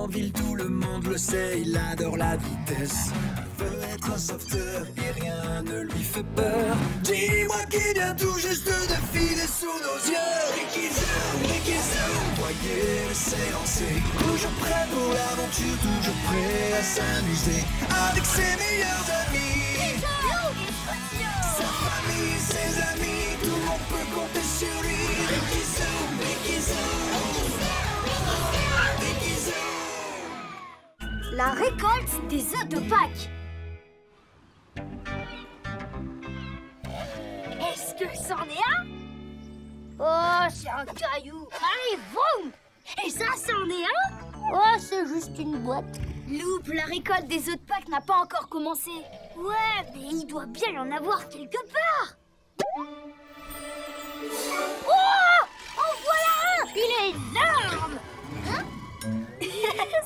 en ville, tout le monde le sait, il adore la vitesse. Il veut être un sauveteur et rien ne lui fait peur. Dis-moi qui vient tout juste de filer sous nos yeux. Ricky Zoom, voyez s'élancer. Toujours prêt pour l'aventure, toujours prêt à s'amuser. Avec ses meilleurs amis, sa famille, ses amis, tout le monde peut compter sur lui. Ricky Zoom, Ricky Zoom, Ricky Zoom. La récolte des œufs de Pâques. Est-ce que c'en est un? Oh, c'est un caillou. Allez, vroom! Et ça, c'en est un? Oh, c'est juste une boîte. Loup, la récolte des œufs de Pâques n'a pas encore commencé. Ouais, mais il doit bien y en avoir quelque part. Oh! En voilà un! Il est énorme! Hein?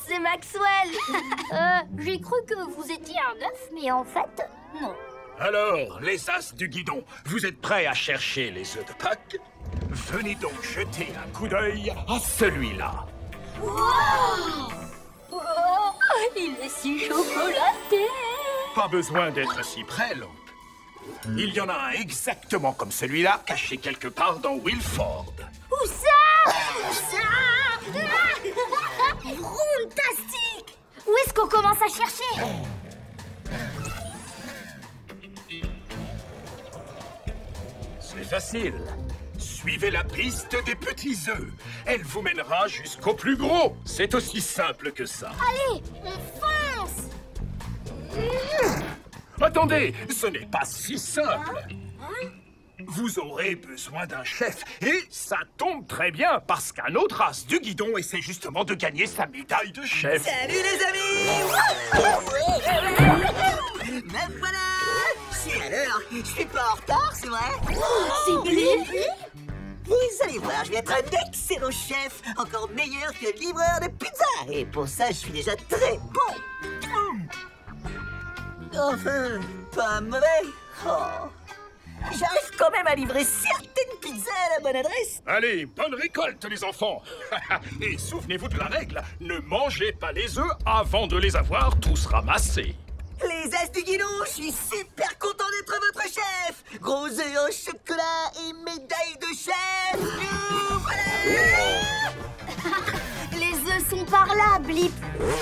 C'est Maxwell. J'ai cru que vous étiez un œuf, mais en fait, non. Alors, les as du guidon, vous êtes prêts à chercher les œufs de Pâques? Venez donc jeter un coup d'œil à celui-là. Wow! Oh, il est si chocolaté. Pas besoin d'être si près, Loup. Il y en a un exactement comme celui-là, caché quelque part dans Wilford. Où ça? Où ça? Fantastique! Où est-ce qu'on commence à chercher? C'est facile. Suivez la piste des petits œufs. Elle vous mènera jusqu'au plus gros. C'est aussi simple que ça. Allez, on fonce! Attendez, ce n'est pas si simple. Vous aurez besoin d'un chef. Et ça tombe très bien, parce qu'un autre as du guidon essaie justement de gagner sa médaille de chef. Salut les amis! Me voilà! C'est à l'heure. Je suis pas en retard, c'est vrai? C'est Blippi? Vous allez voir, je vais être un excellent chef, encore meilleur que livreur de pizza. Et pour ça, je suis déjà très bon. Enfin, pas mauvais. Oh. J'arrive quand même à livrer certaines pizzas à la bonne adresse. Allez, bonne récolte, les enfants. Et souvenez-vous de la règle, ne mangez pas les œufs avant de les avoir tous ramassés. Les as du guidon, je suis super content d'être votre chef. Gros œufs au chocolat et médaille de chef. Voilà. Les œufs sont par là, Blip. Ouais,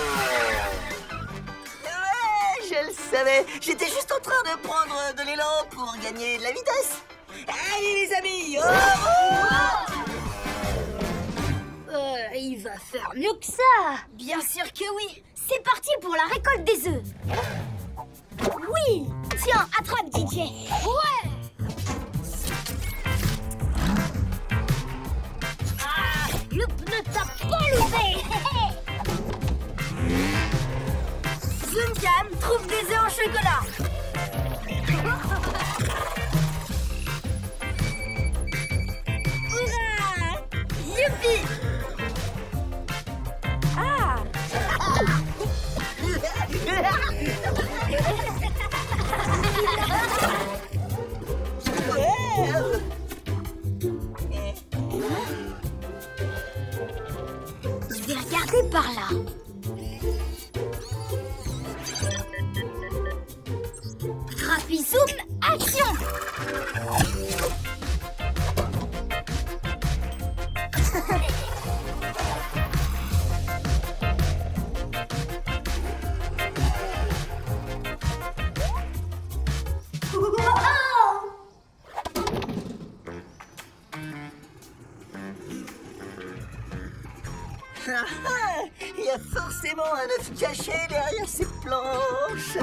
je le savais. J'étais juste en train de prendre de l'élan pour gagner de la vitesse. Allez les amis, Il va faire mieux que ça. Bien sûr que oui. C'est parti pour la récolte des œufs. Oui. Tiens, attrape, DJ. Ouais. Ah, Loup ne t'a pas loupé. Zoom Cam trouve des œufs en chocolat. Hurrah! Youpi! Ah! Je vais regarder par là. Rapizoom, action! Il y a forcément un œuf caché derrière ces planches.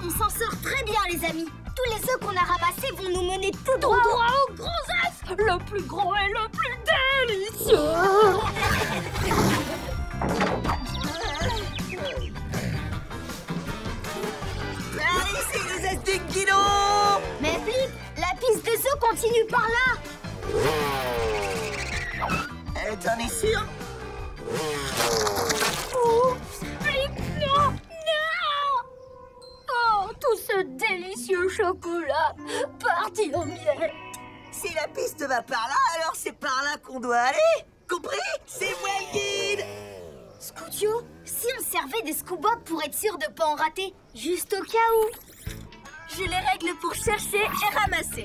On s'en sort très bien, les amis. Tous les œufs qu'on a ramassés vont nous mener tout droit au gros œuf. Le plus gros et le plus délicieux. Ici les as du guidon. Mais Blip, la piste des œufs continue par là. T'en es sûr? Oups, Blip, non, non. Oh, tout ce délicieux chocolat parti en miettes. Si la piste va par là, alors c'est par là qu'on doit aller. Compris? C'est moi le guide. Scootio, si on servait des scoobobs pour être sûr de pas en rater, juste au cas où. J'ai les règles pour chercher et ramasser.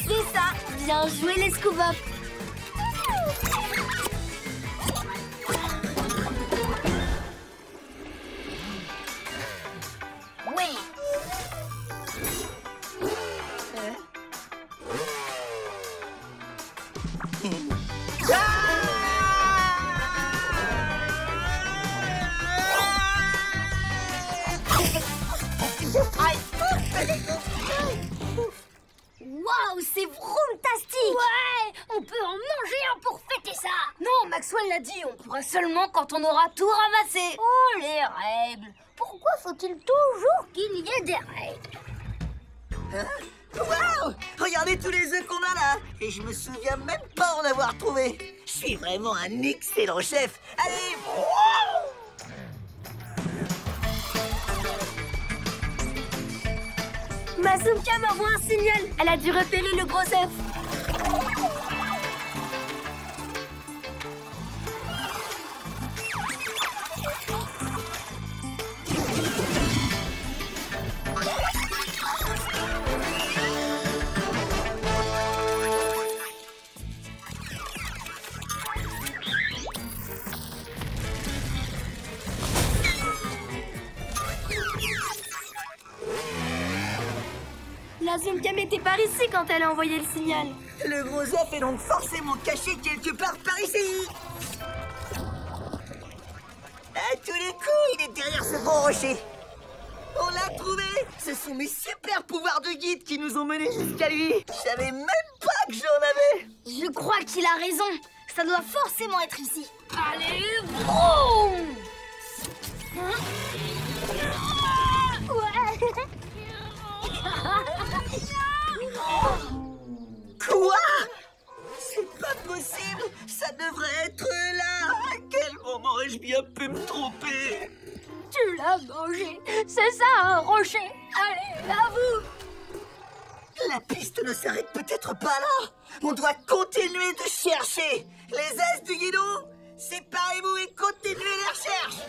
C'est ça, bien joué les scoobobs. Oui. Waouh, c'est vroomtastique! Ouais, on peut en manger un pour fêter ça! Non, Maxwell l'a dit, on pourra seulement quand on aura tout ramassé. Oh, les règles! Pourquoi faut-il toujours qu'il y ait des règles? Waouh! Regardez tous les œufs qu'on a là. Et je me souviens même pas en avoir trouvé. Je suis vraiment un excellent chef. Allez, wow! Mazumka m'envoie un signal. Elle a dû repérer le gros œuf. Mazumka n'était par ici quand elle a envoyé le signal. Le gros œuf est donc forcément caché quelque part par ici. À tous les coups, il est derrière ce gros rocher. On l'a trouvé. Ce sont mes super pouvoirs de guide qui nous ont menés jusqu'à lui. Je savais même pas que j'en avais. Je crois qu'il a raison. Ça doit forcément être ici. Allez, vroom! Ouais. Quoi? C'est pas possible. Ça devrait être là. À quel moment ai-je bien pu me tromper? Tu l'as mangé. C'est ça, un rocher. Allez, à vous. La piste ne s'arrête peut-être pas là. On doit continuer de chercher. Les as du guidon, séparez-vous et continuez les recherches.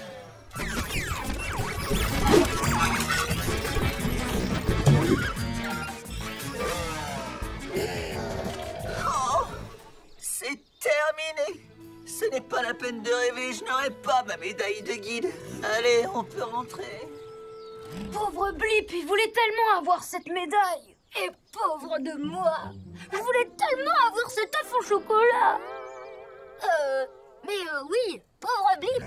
Oh, c'est terminé. Ce n'est pas la peine de rêver, je n'aurai pas ma médaille de guide. Allez, on peut rentrer. Pauvre Blip, il voulait tellement avoir cette médaille. Et pauvre de moi, je voulais tellement avoir cet œuf au chocolat. Oui, pauvre Blip.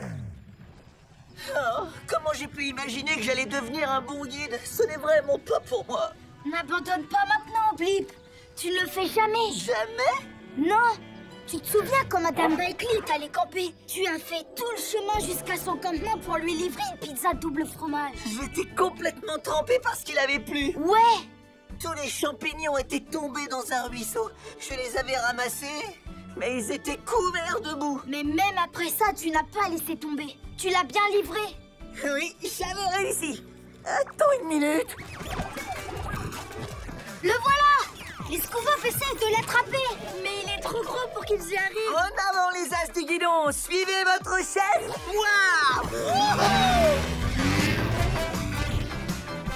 Oh, comment j'ai pu imaginer que j'allais devenir un bon guide? Ce n'est vraiment pas pour moi. N'abandonne pas maintenant, Blip. Tu ne le fais jamais. Jamais? Non. Tu te souviens quand Madame Bakely est allée camper? Tu as fait tout le chemin jusqu'à son campement pour lui livrer une pizza double fromage. J'étais complètement trempé parce qu'il avait plu. Ouais. Tous les champignons étaient tombés dans un ruisseau. Je les avais ramassés, mais ils étaient couverts de boue. Mais même après ça, tu n'as pas laissé tomber. Tu l'as bien livré. Oui, j'avais réussi. Attends une minute. Le voilà. Les scoobobs essayent de l'attraper, mais il est trop gros pour qu'ils y arrivent. En avant les as du guidon. Suivez votre chef. Moi.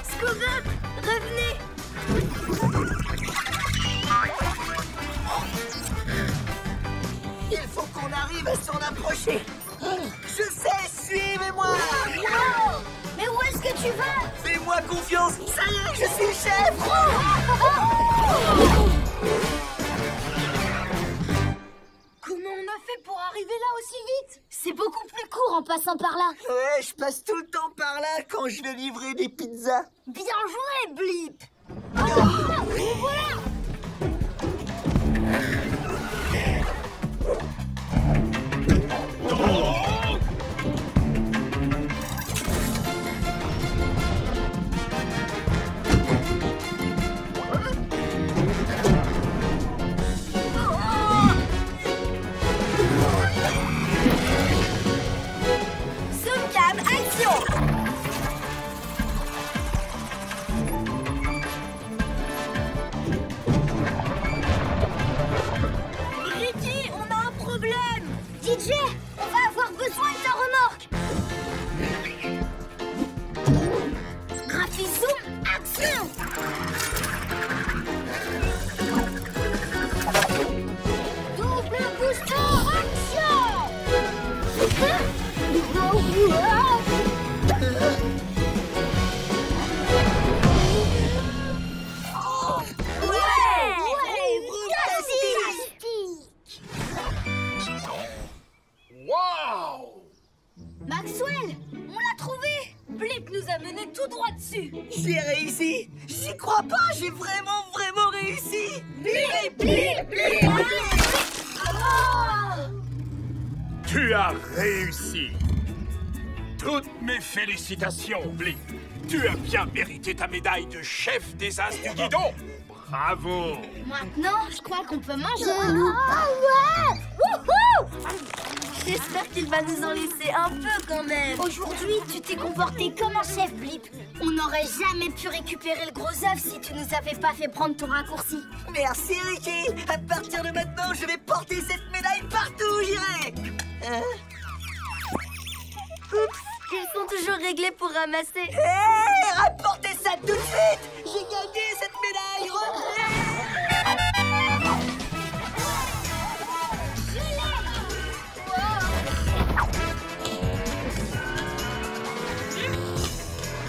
Scoobobs, revenez. Il faut qu'on arrive à s'en approcher. Je sais, suivez-moi. Wow. Mais où est-ce que tu vas? Fais-moi confiance. Ça y est, je suis le chef. Comment on a fait pour arriver là aussi vite? C'est beaucoup plus court en passant par là. Ouais, je passe tout le temps par là quand je vais livrer des pizzas. Bien joué, Blip. Voilà. TJ, on va avoir besoin de ta remorque. Graphizoom, action! Double booster, action! Waouh! Maxwell, on l'a trouvé! Blip nous a mené tout droit dessus! J'ai réussi! J'y crois pas, j'ai vraiment réussi! Blip, blip, blip, blip! Tu as réussi! Toutes mes félicitations, Blip! Tu as bien mérité ta médaille de chef des As du Guidon! Bravo! Maintenant, je crois qu'on peut manger. Ah ouais! Wouhou! J'espère qu'il va nous en laisser un peu quand même. Aujourd'hui, tu t'es comporté comme un chef, Blip. On n'aurait jamais pu récupérer le gros œuf si tu nous avais pas fait prendre ton raccourci. Merci Ricky! À partir de maintenant, je vais porter cette médaille partout où j'irai! Oups, ils sont toujours réglés pour ramasser. Hé! Rapportez ça tout de suite! J'ai gagné cette médaille!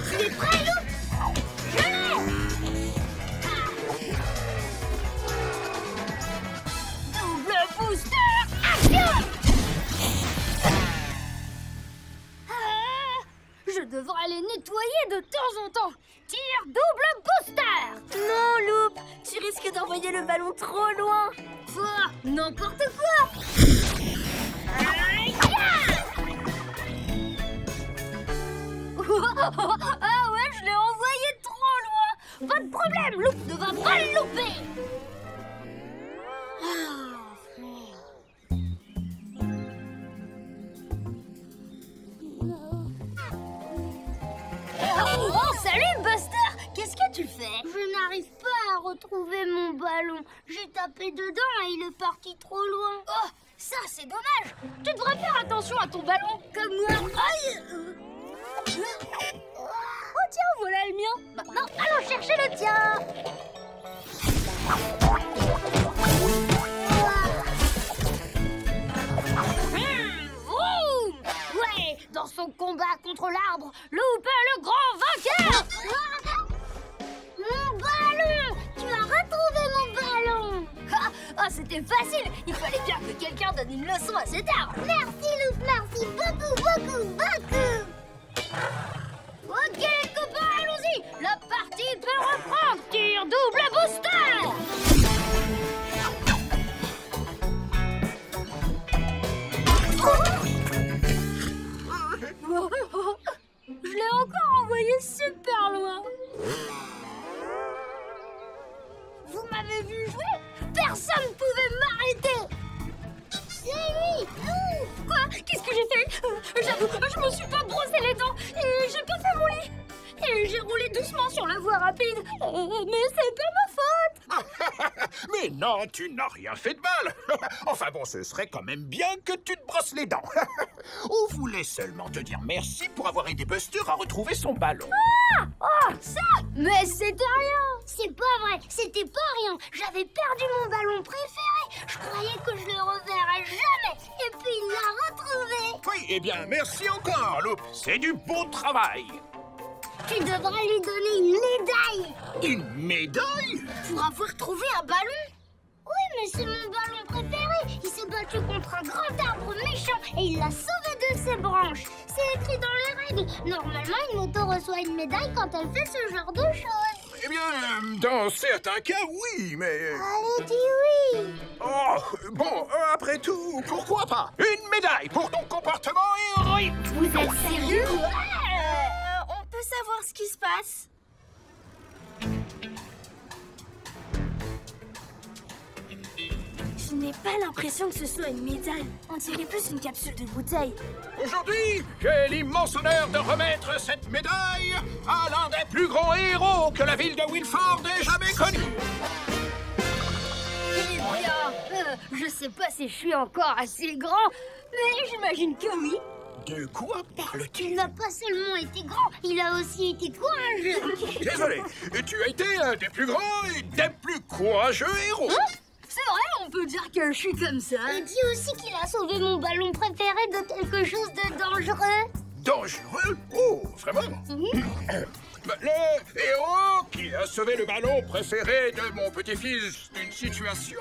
Tu es prêt, Loup? Double booster, action! Je devrais les nettoyer de temps en temps. Tire double booster! Non, Loup, tu risques d'envoyer le ballon trop loin. Quoi? N'importe quoi! Aïe! Ah ouais, je l'ai envoyé trop loin. Pas de problème, Loup ne va pas le louper. Oh, salut Buster! Qu'est-ce que tu fais? Je n'arrive pas à retrouver mon ballon. J'ai tapé dedans et il est parti trop loin. Oh, ça c'est dommage. Tu devrais faire attention à ton ballon, comme moi. Aïe! Oh tiens, voilà le mien. Maintenant, allons chercher le tien. Vroom! Ouais, dans son combat contre l'arbre, Loup est le grand vainqueur. Mon ballon! Tu as retrouvé mon ballon! Ah, c'était facile! Il fallait bien que quelqu'un donne une leçon à cet arbre! Merci, Loup, merci beaucoup! Ok, les copains, allons-y! La partie peut reprendre! Tire double booster! Je l'ai encore envoyé super loin! Vous m'avez vu jouer? Personne ne pouvait m'arrêter! C'est lui! Quoi? Qu'est-ce que j'ai fait? J'avoue, je me suis pas brossé les dents et j'ai pas fait mon lit. Et j'ai roulé doucement sur la voie rapide. Mais c'est pas ma faute! Mais non, tu n'as rien fait de mal. Enfin bon, ce serait quand même bien que tu te brosses les dents. On voulait seulement te dire merci pour avoir aidé Buster à retrouver son ballon. Ah! Oh, ça! Mais c'était rien! C'est pas vrai, c'était pas rien. J'avais perdu mon ballon préféré. Je croyais que je le reverrais jamais. Et puis il l'a retrouvé. Oui, eh bien, merci encore, Loup. C'est du bon travail. Tu devrais lui donner une médaille. Une médaille? Pour avoir trouvé un ballon? Oui, mais c'est mon ballon préféré. Il s'est battu contre un grand arbre méchant et il l'a sauvé de ses branches. C'est écrit dans les règles. Normalement, une moto reçoit une médaille quand elle fait ce genre de choses. Eh bien, dans certains cas, oui, mais... Allez, dis oui. Oh, bon, après tout, pourquoi pas? Une médaille pour ton comportement héroïque. Vous êtes sérieux? On peut savoir ce qui se passe? Je n'ai pas l'impression que ce soit une médaille. On dirait plus une capsule de bouteille. Aujourd'hui, j'ai l'immense honneur de remettre cette médaille à l'un des plus grands héros que la ville de Wilford ait jamais connu. Eh bien, je sais pas si je suis encore assez grand, Mais j'imagine que oui. De quoi Il parle-t-il? n'a pas seulement été grand, il a aussi été courageux. Désolé, tu as été un des plus grands et des plus courageux héros. C'est vrai, on peut dire que je suis comme ça. Il dit aussi qu'il a sauvé mon ballon préféré de quelque chose de dangereux. Dangereux? Oh, vraiment? Le héros qui a sauvé le ballon préféré de mon petit-fils d'une situation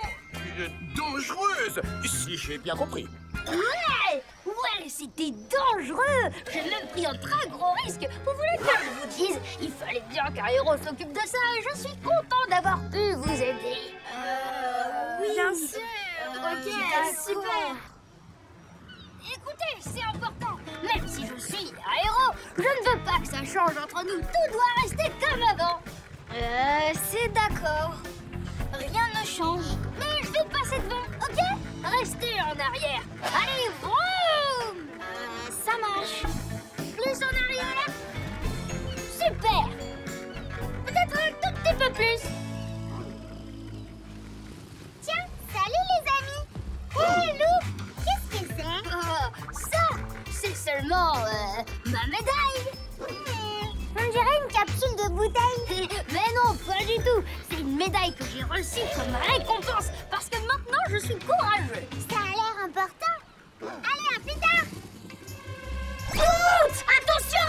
dangereuse, si j'ai bien compris. Ouais, c'était dangereux. J'ai même pris un très gros risque. Vous voulez que je vous dise? Il fallait bien qu'un héros s'occupe de ça et je suis content d'avoir pu vous aider. Oui, Bien sûr. Ok, super. Écoutez, c'est important. Même si je suis un héros, je ne veux pas que ça change entre nous. Tout doit rester comme avant. C'est d'accord. Rien ne change. Mais je vais passer devant, ok? Restez en arrière. Allez, vroom! Ça marche. Plus en arrière. Super. Peut-être un tout petit peu plus. Tiens, salut les amis. Hé, Lou, qu'est-ce que c'est? Ça, c'est seulement ma médaille. On dirait une capsule de bouteille. Mais non, pas du tout. C'est une médaille que j'ai reçue comme récompense parce que maintenant je suis courageux. Ça a l'air important. Allez, à plus tard. Vite! Attention,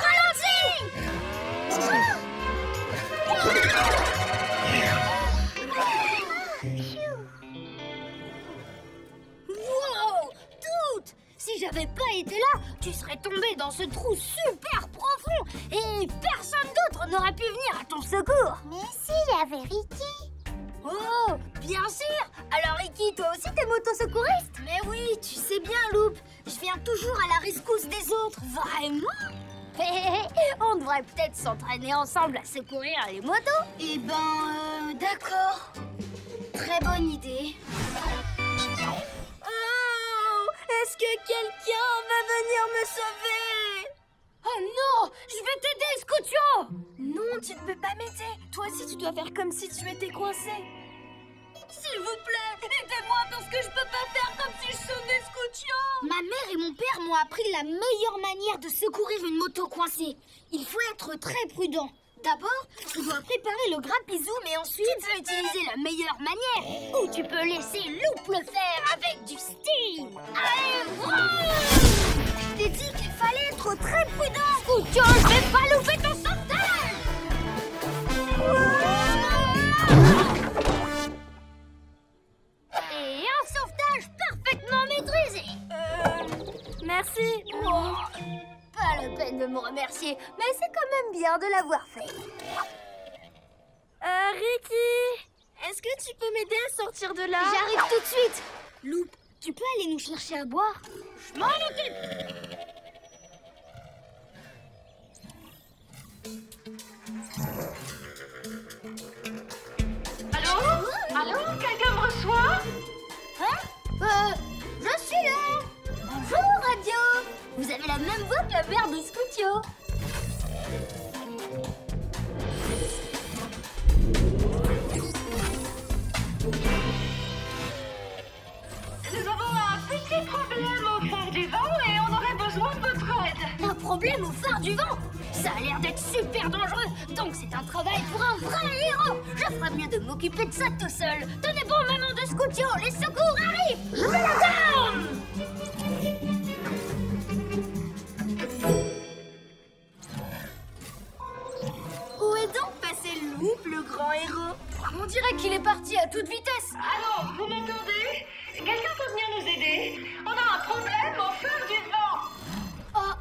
Wow! Toute! Si j'avais pas été là, tu serais tombé dans ce trou super profond et personne d'autre n'aurait pu venir à ton secours. Mais si, il y avait Ricky. Oh, bien sûr. Alors Ricky, toi aussi t'es motosecouristes? Mais oui, tu sais bien, Loup. Je viens toujours à la rescousse des autres. Vraiment? On devrait peut-être s'entraîner ensemble à secourir les motos. Eh ben, d'accord. Très bonne idée. Est-ce que quelqu'un va venir me sauver? Oh non! Je vais t'aider, Scoutio! Non, tu ne peux pas m'aider. Toi aussi, tu dois faire comme si tu étais coincé. S'il vous plaît, aidez-moi parce que je peux pas faire comme si je sauvais Scoutio! Ma mère et mon père m'ont appris la meilleure manière de secourir une moto coincée. Il faut être très prudent. D'abord, tu dois préparer le grappizou, mais ensuite, tu peux utiliser la meilleure manière. Ou tu peux laisser Loup le faire avec du style. Allez, vroom! Je t'ai dit qu'il fallait être très prudent. Scoutio, je vais pas louper ton sauvetage. Et un sauvetage parfaitement maîtrisé. Merci. Oh, pas la peine de me remercier, mais c'est quand même bien de l'avoir fait. Ricky, est-ce que tu peux m'aider à sortir de là? J'arrive tout de suite. Loup, tu peux aller nous chercher à boire? Je m'en occupe. Allô? Allô? Quelqu'un me reçoit? Hein? Je suis là. Bonjour, Radio. Vous avez la même voix que la mère de Scoutio. Nous avons un petit problème au phare du vent et on aurait besoin de votre aide. Un problème au phare du vent? Ça a l'air d'être super dangereux, donc c'est un travail pour un vrai héros. Je ferais mieux de m'occuper de ça tout seul. Tenez bon, maman de Scoutio, les secours arrivent. Je l'attends. Où est donc passé Loup, le grand héros? On dirait qu'il est parti à toute vitesse. Allô, vous m'entendez? Quelqu'un peut venir nous aider? On a un problème au phare du vent.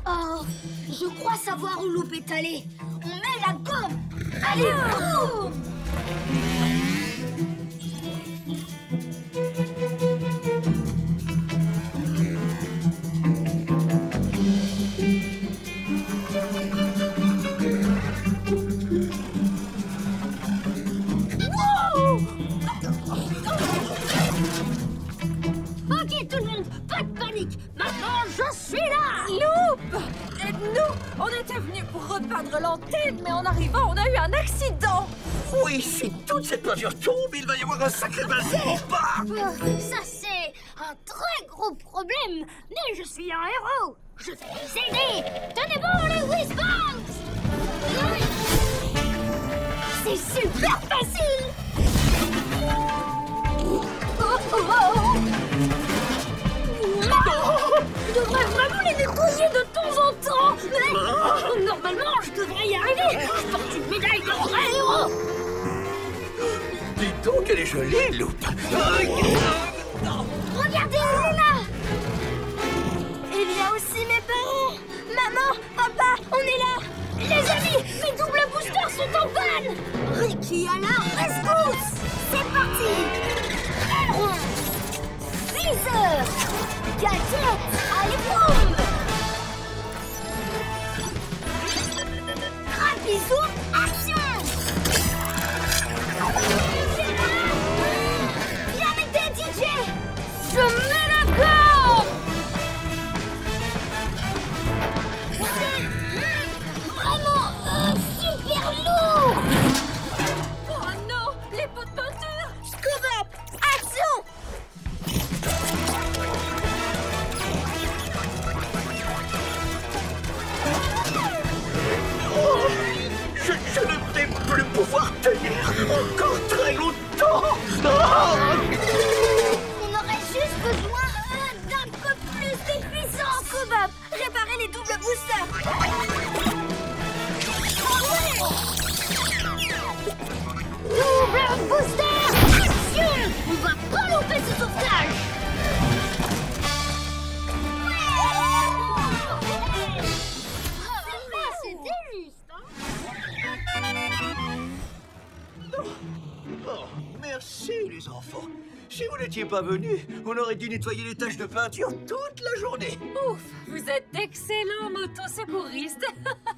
Oh, je crois savoir où Loup est allé. On met la gomme. Allez, boum! Ok, tout le monde, pas de panique. Maintenant, je suis là. Loup, aide-nous. On était venus pour repeindre l'antenne, mais en arrivant, on a eu un accident. Oui, si toute cette peinture tombe, il va y avoir un sacré bazar. Ça, c'est un très gros problème. Mais je suis un héros. Je vais les aider. Tenez bon les Whizbangs. C'est super facile. Je devrais vraiment les nettoyer de temps en temps. Mais normalement, je devrais y arriver. Je porte une médaille de vrai héros. Dis donc, elle est jolie, Loup. Regardez, elle est là. Il y a aussi mes parents. Maman, papa, on est là. Les amis, mes doubles boosters sont en panne. Ricky à la rescousse. C'est parti. Aileron. Freezer. Gadget. Allez, boum. Bisous, action. Viens m'aider, DJ. Je mets la gomme. C'est vraiment super lourd. Oh non, les pots de peinture. Scoop up, action. Je ne vais plus pouvoir tenir encore très longtemps. On aurait juste besoin d'un peu plus d'efficience. Kobab, réparer les doubles boosters. Double booster, action. On va pas louper ce sauvetage. C'était juste, hein. Oh, merci les enfants. Si vous n'étiez pas venus, on aurait dû nettoyer les taches de peinture toute la journée. Ouf, vous êtes d'excellents motosecouristes.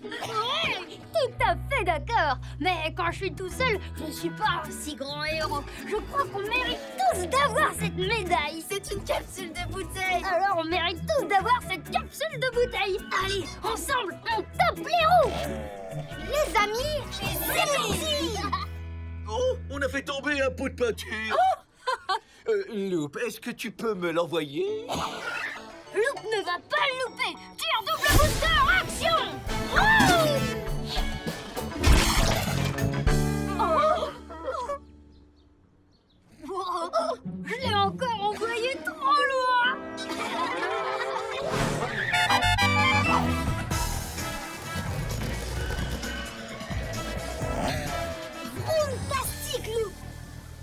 Ouais, tout à fait d'accord. Mais quand je suis tout seul, je ne suis pas un si grand héros. Je crois qu'on mérite tous d'avoir cette médaille. C'est une capsule de bouteille. Alors on mérite tous d'avoir cette capsule de bouteille. Allez, ensemble, on tape les roues. Les amis, c'est parti. Oh, on a fait tomber un pot de peinture. Loup, est-ce que tu peux me l'envoyer? Loup ne va pas le louper. Tire double booster, action. Je l'ai encore envoyé trop loin. Fantastique, Loup.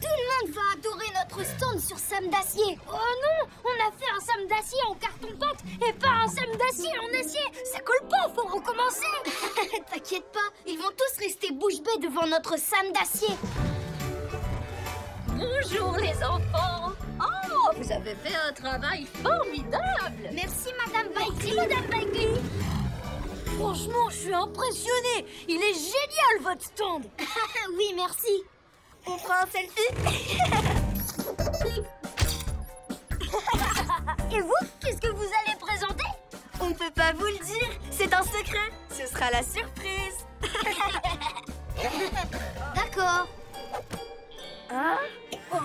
Tout le monde va adorer notre stand sur Sam d'acier. Oh non, on a fait un Sam d'acier en carton-pâte et pas un Sam d'acier en acier. Ça colle pas, faut recommencer. T'inquiète pas, ils vont tous rester bouche bée devant notre Sam d'acier. Bonjour les enfants. Oh, vous avez fait un travail formidable. Merci, Madame Bailey. Madame Bailey. Franchement, je suis impressionnée. Il est génial, votre stand. Oui, merci. On prend un selfie. Et vous, qu'est-ce que vous allez présenter? On ne peut pas vous le dire, c'est un secret. Ce sera la surprise. D'accord. Hein? Oh,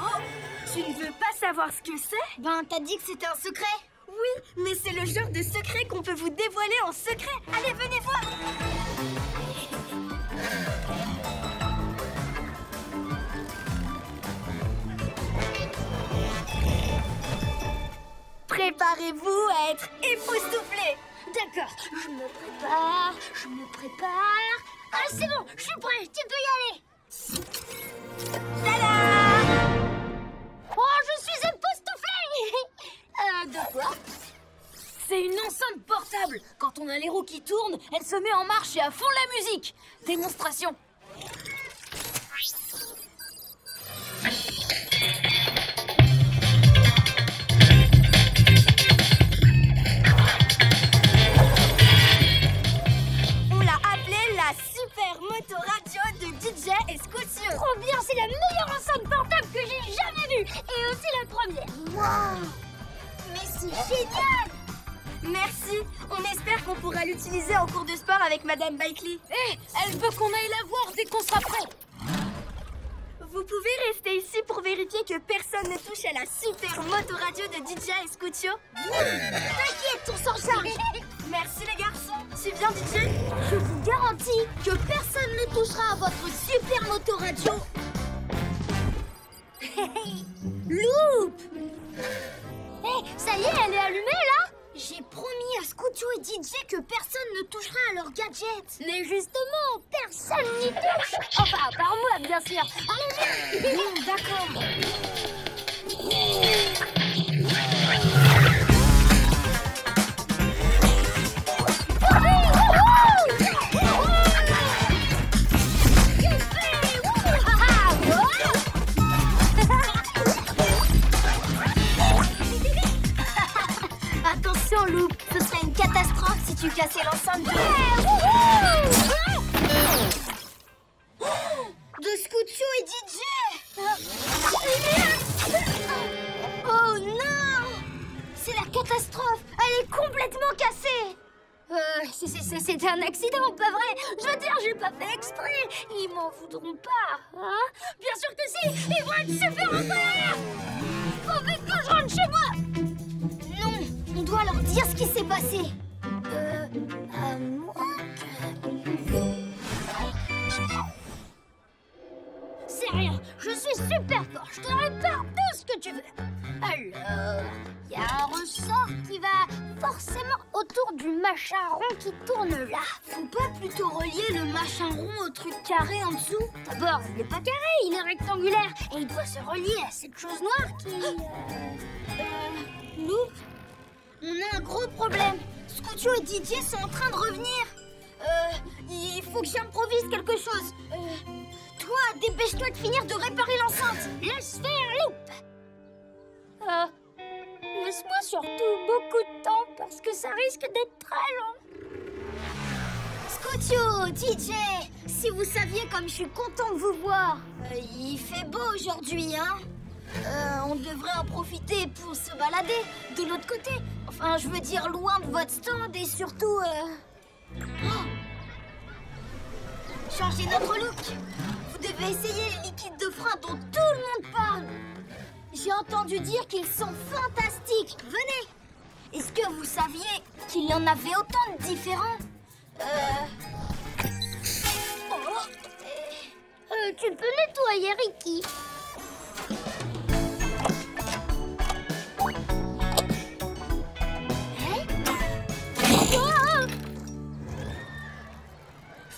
tu ne veux pas savoir ce que c'est? Ben, t'as dit que c'était un secret. Oui, mais c'est le genre de secret qu'on peut vous dévoiler en secret. Allez, venez voir. Préparez-vous à être époustouflés. D'accord, je me prépare. Ah, c'est bon, je suis prêt, tu peux y aller. Tada! Oh, je suis époustouflée. De quoi? C'est une enceinte portable. Quand on a les roues qui tournent, elle se met en marche et à fond la musique. Démonstration. On l'a appelée la super moto radio de DJ Escoucio. Trop bien, c'est la meilleure enceinte portable que j'ai jamais vue. Et aussi la première. Waouh! Mais c'est génial! Merci. On espère qu'on pourra l'utiliser en cours de sport avec Madame Bailey. Hé, elle veut qu'on aille la voir dès qu'on sera prêt. Vous pouvez rester ici pour vérifier que personne ne touche à la super moto-radio de DJ et Scootio. T'inquiète, on s'en charge. Merci les garçons. C'est bien DJ? Je vous garantis que personne ne touchera à votre super moto-radio. Loop! Ça y est, elle est allumée là? J'ai promis à Scootio et DJ que personne ne touchera à leurs gadgets. Mais justement, personne n'y touche. Enfin, à part moi, bien sûr. Allez, bon, d'accord. Attention, Loop, ce serait une catastrophe si tu cassais l'enceinte de Scootio et DJ. Oh non! C'est la catastrophe. Elle est complètement cassée. C'était un accident, pas vrai? Je veux dire, j'ai pas fait exprès. Ils m'en voudront pas, hein? Bien sûr que si. Ils vont être super en colère. Faut vite que je rentre chez moi. Non, on doit leur dire ce qui s'est passé. À moins que... C'est rien, je suis super fort. Je te répare tout ce que tu veux. Alors, il y a un ressort qui va forcément autour du machin rond qui tourne là. Faut pas plutôt relier le machin rond au truc carré en dessous? D'abord, il est pas carré, il est rectangulaire. Et il doit se relier à cette chose noire qui... Loop, on a un gros problème. Scootio et Didier sont en train de revenir. Il faut que j'improvise quelque chose. Toi, dépêche-toi de finir de réparer l'enceinte. Laisse faire, Loop. Laisse-moi surtout beaucoup de temps parce que ça risque d'être très long. Scootio, DJ, si vous saviez comme je suis content de vous voir. Il fait beau aujourd'hui, hein? On devrait en profiter pour se balader de l'autre côté. Enfin, je veux dire loin de votre stand et surtout... changer notre look. Vous devez essayer les liquides de frein dont tout le monde parle. J'ai entendu dire qu'ils sont fantastiques. Venez. Est-ce que vous saviez qu'il y en avait autant de différents? Tu peux nettoyer, Ricky.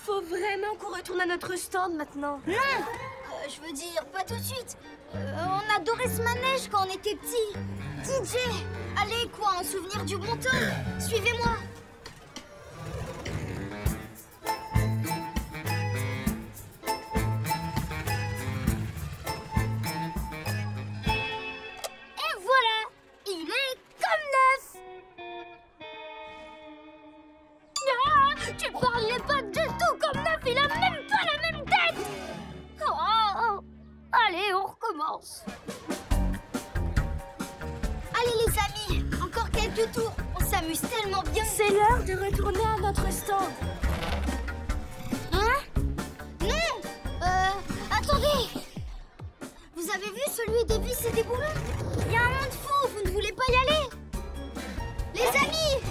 Faut vraiment qu'on retourne à notre stand maintenant. Non, je veux dire, pas tout de suite. On adorait ce manège quand on était petits. DJ, allez quoi, en souvenir du bon temps. Suivez-moi. Et voilà, il est comme neuf. Ah, tu parlais pas du tout comme neuf, il a même pas la même tête. Oh. Allez, on recommence. Allez les amis, encore quelques tours. On s'amuse tellement bien. C'est l'heure de retourner à notre stand. Hein? Non. Attendez. Vous avez vu celui des vis et des boulons? Il y a un monde fou, vous ne voulez pas y aller? Les amis!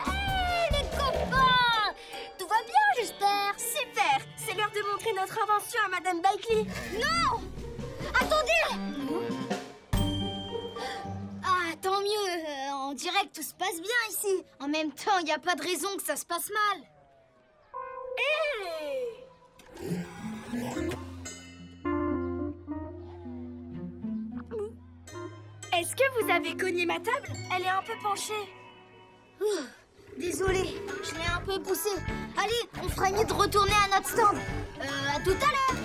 Hey, les copains! Tout va bien, j'espère? Super. C'est l'heure de montrer notre invention à Madame Bikely. Non! Attendez! Ah, tant mieux. On dirait que tout se passe bien ici. En même temps, il n'y a pas de raison que ça se passe mal. Est-ce que vous avez cogné ma table? Elle est un peu penchée. Désolée, je l'ai un peu poussée. Allez, on ferait mieux de retourner à notre stand. À tout à l'heure.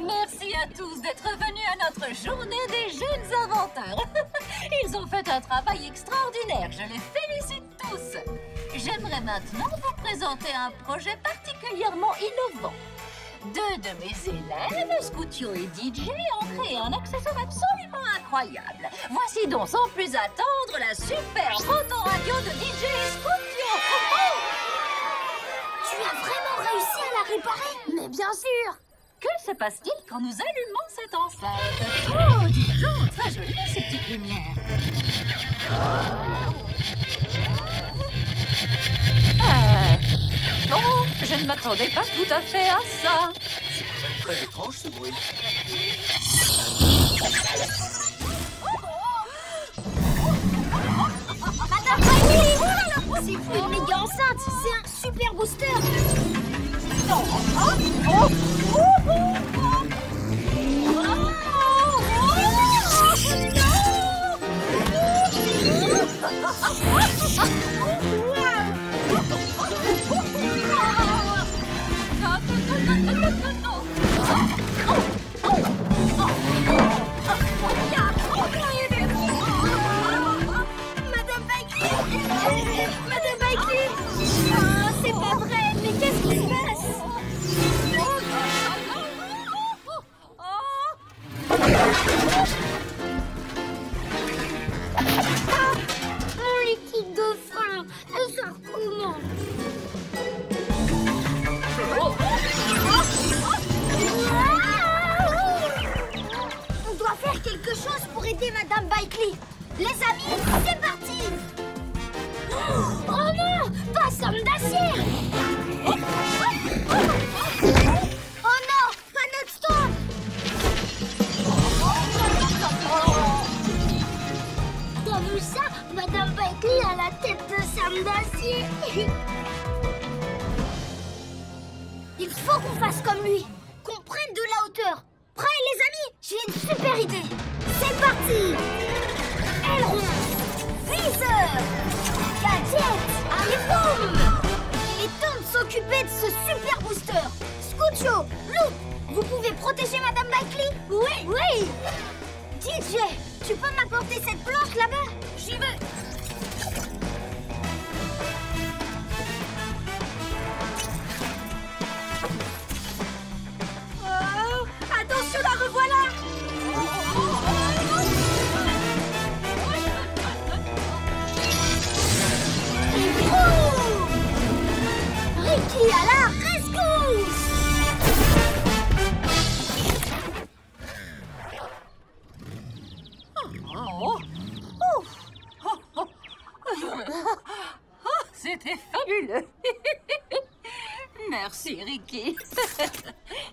Merci à tous d'être venus à notre journée des jeunes inventeurs. Ils ont fait un travail extraordinaire, je les félicite tous. J'aimerais maintenant vous présenter un projet particulièrement innovant. Deux de mes élèves, Scootio et DJ, ont créé un accessoire absolument incroyable. Voici donc sans plus attendre la super moto-radio de DJ et Scootio. Tu as vraiment réussi à la réparer? Mais bien sûr! Que se passe-t-il quand nous allumons cette enceinte? Oh, dis donc, très jolies ces petites lumières. Non, je ne m'attendais pas tout à fait à ça. C'est très étrange ce bruit. Madame Bailey! C'est plus une méga enceinte, c'est un super booster! Non. Madame Bailey! Madame Bailey! Oh, c'est pas vrai! Mais qu'est-ce qui se passe? Mon liquide de frein! Ça recommence! On doit faire quelque chose pour aider Madame Bailey. Les amis, c'est parti! Oh non! Pas somme d'acier! Oh non! Pas notre stop! T'as vu ça? Madame Bailey a la tête de somme d'acier! Il faut qu'on fasse comme lui! Qu'on prenne de la hauteur! Prêts les amis? J'ai une super idée! C'est parti! Aileron! Viseur! Gadget! Allez, boum! Et tente de s'occuper de ce super booster! Scootio! Lou! Vous pouvez protéger Madame Bailey? Oui! Oui! DJ! Tu peux m'apporter cette planche là-bas? J'y vais! Oh, attention, la revoilà! Ricky à la rescousse! C'était fabuleux. Merci, Ricky.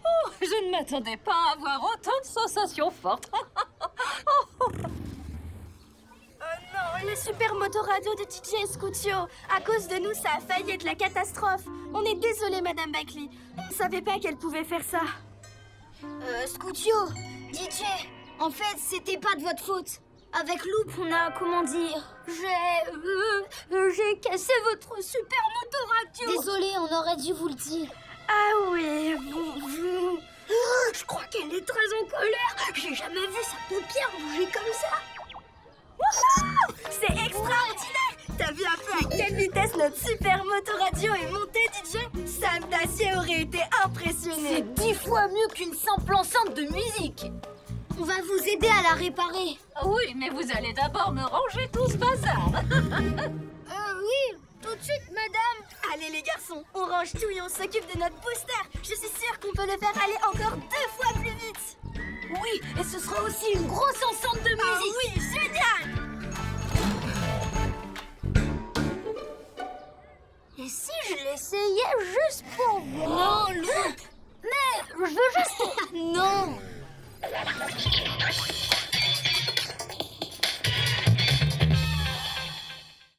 Oh, je ne m'attendais pas à avoir autant de sensations fortes. Oh non, le super motoradio de DJ Scootio. À cause de nous, ça a failli être la catastrophe. On est désolé, Madame Bailey. On ne savait pas qu'elle pouvait faire ça. Scootio, DJ, en fait, c'était pas de votre faute. Avec Loop, on a, comment dire, j'ai cassé votre super motoradio. Désolée, on aurait dû vous le dire. Ah oui, Je crois qu'elle est très en colère. J'ai jamais vu sa paupière bouger comme ça. c'est extraordinaire. T'as vu un peu à quelle vitesse notre super motoradio est monté, DJ? Sam d'acier aurait été impressionné. C'est 10 fois mieux qu'une simple enceinte de musique. On va vous aider à la réparer. Oui, mais vous allez d'abord me ranger tout ce bazar. Oui, tout de suite, madame. Allez les garçons, on range tout et on s'occupe de notre booster. Je suis sûre qu'on peut le faire aller encore 2 fois plus vite. Oui, et ce sera aussi une grosse enceinte de musique.